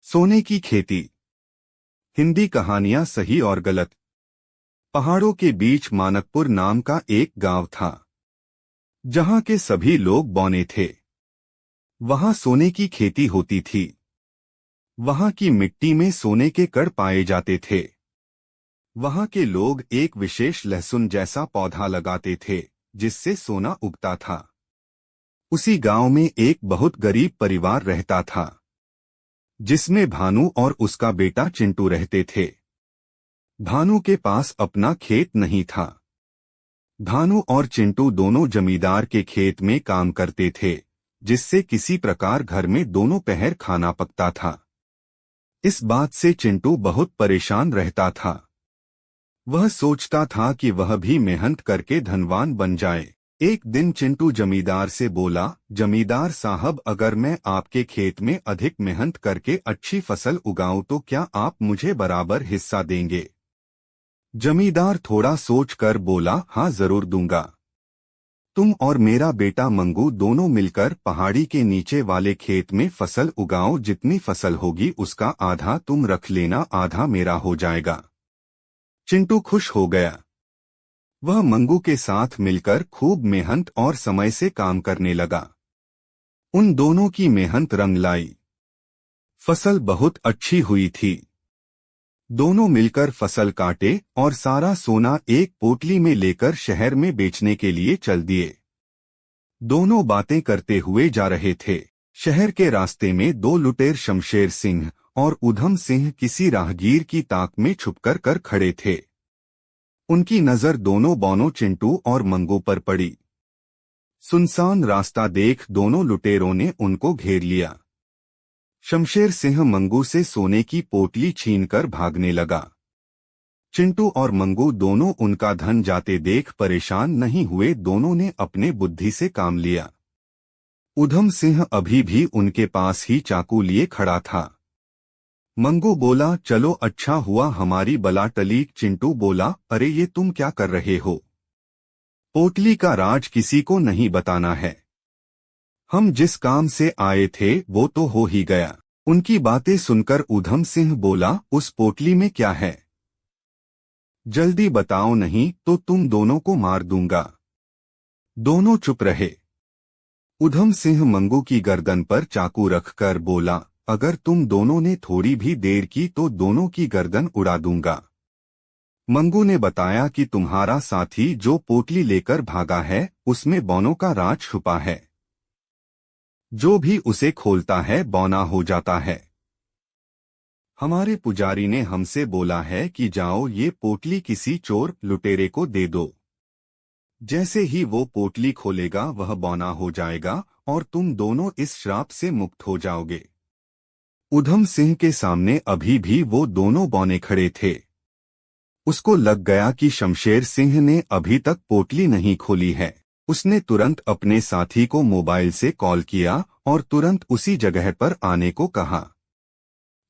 सोने की खेती। हिंदी कहानियां सही और गलत। पहाड़ों के बीच मानकपुर नाम का एक गांव था, जहां के सभी लोग बौने थे। वहां सोने की खेती होती थी। वहां की मिट्टी में सोने के कण पाए जाते थे। वहां के लोग एक विशेष लहसुन जैसा पौधा लगाते थे, जिससे सोना उगता था। उसी गांव में एक बहुत गरीब परिवार रहता था, जिसमें भानु और उसका बेटा चिंटू रहते थे। भानु के पास अपना खेत नहीं था। भानु और चिंटू दोनों जमींदार के खेत में काम करते थे, जिससे किसी प्रकार घर में दोनों पहर खाना पकता था। इस बात से चिंटू बहुत परेशान रहता था। वह सोचता था कि वह भी मेहनत करके धनवान बन जाए। एक दिन चिंटू जमींदार से बोला, जमींदार साहब, अगर मैं आपके खेत में अधिक मेहनत करके अच्छी फसल उगाऊं तो क्या आप मुझे बराबर हिस्सा देंगे? जमींदार थोड़ा सोचकर बोला, हाँ जरूर दूंगा। तुम और मेरा बेटा मंगू दोनों मिलकर पहाड़ी के नीचे वाले खेत में फसल उगाओ। जितनी फसल होगी उसका आधा तुम रख लेना, आधा मेरा हो जाएगा। चिंटू खुश हो गया। वह मंगू के साथ मिलकर खूब मेहनत और समय से काम करने लगा। उन दोनों की मेहनत रंग लाई। फसल बहुत अच्छी हुई थी। दोनों मिलकर फसल काटे और सारा सोना एक पोटली में लेकर शहर में बेचने के लिए चल दिए। दोनों बातें करते हुए जा रहे थे। शहर के रास्ते में दो लुटेर शमशेर सिंह और उधम सिंह किसी राहगीर की ताक में छुपकर खड़े थे। उनकी नजर दोनों बौनों चिंटू और मंगू पर पड़ी। सुनसान रास्ता देख दोनों लुटेरों ने उनको घेर लिया। शमशेर सिंह मंगू से सोने की पोटली छीनकर भागने लगा। चिंटू और मंगू दोनों उनका धन जाते देख परेशान नहीं हुए। दोनों ने अपने बुद्धि से काम लिया। उधम सिंह अभी भी उनके पास ही चाकू लिए खड़ा था। मंगू बोला, चलो अच्छा हुआ हमारी बला टली। चिंटू बोला, अरे ये तुम क्या कर रहे हो? पोटली का राज किसी को नहीं बताना है। हम जिस काम से आए थे वो तो हो ही गया। उनकी बातें सुनकर उधम सिंह बोला, उस पोटली में क्या है? जल्दी बताओ, नहीं तो तुम दोनों को मार दूंगा। दोनों चुप रहे। उधम सिंह मंगू की गर्दन पर चाकू रखकर बोला, अगर तुम दोनों ने थोड़ी भी देर की तो दोनों की गर्दन उड़ा दूंगा। मंगू ने बताया कि तुम्हारा साथी जो पोटली लेकर भागा है उसमें बौनों का राज छुपा है। जो भी उसे खोलता है बौना हो जाता है। हमारे पुजारी ने हमसे बोला है कि जाओ ये पोटली किसी चोर लुटेरे को दे दो। जैसे ही वो पोटली खोलेगा वह बौना हो जाएगा और तुम दोनों इस श्राप से मुक्त हो जाओगे। उधम सिंह के सामने अभी भी वो दोनों बौने खड़े थे। उसको लग गया कि शमशेर सिंह ने अभी तक पोटली नहीं खोली है। उसने तुरंत अपने साथी को मोबाइल से कॉल किया और तुरंत उसी जगह पर आने को कहा।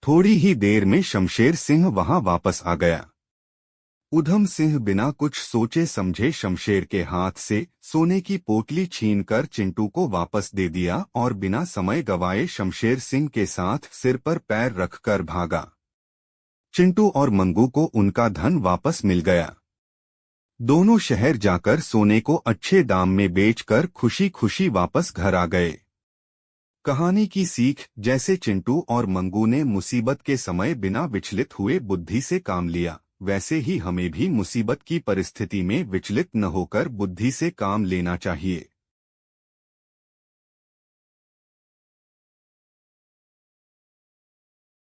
थोड़ी ही देर में शमशेर सिंह वहां वापस आ गया। उधम सिंह बिना कुछ सोचे समझे शमशेर के हाथ से सोने की पोटली छीनकर चिंटू को वापस दे दिया और बिना समय गवाए शमशेर सिंह के साथ सिर पर पैर रखकर भागा। चिंटू और मंगू को उनका धन वापस मिल गया। दोनों शहर जाकर सोने को अच्छे दाम में बेचकर खुशी खुशी वापस घर आ गए। कहानी की सीख, जैसे चिंटू और मंगू ने मुसीबत के समय बिना विचलित हुए बुद्धि से काम लिया, वैसे ही हमें भी मुसीबत की परिस्थिति में विचलित न होकर बुद्धि से काम लेना चाहिए।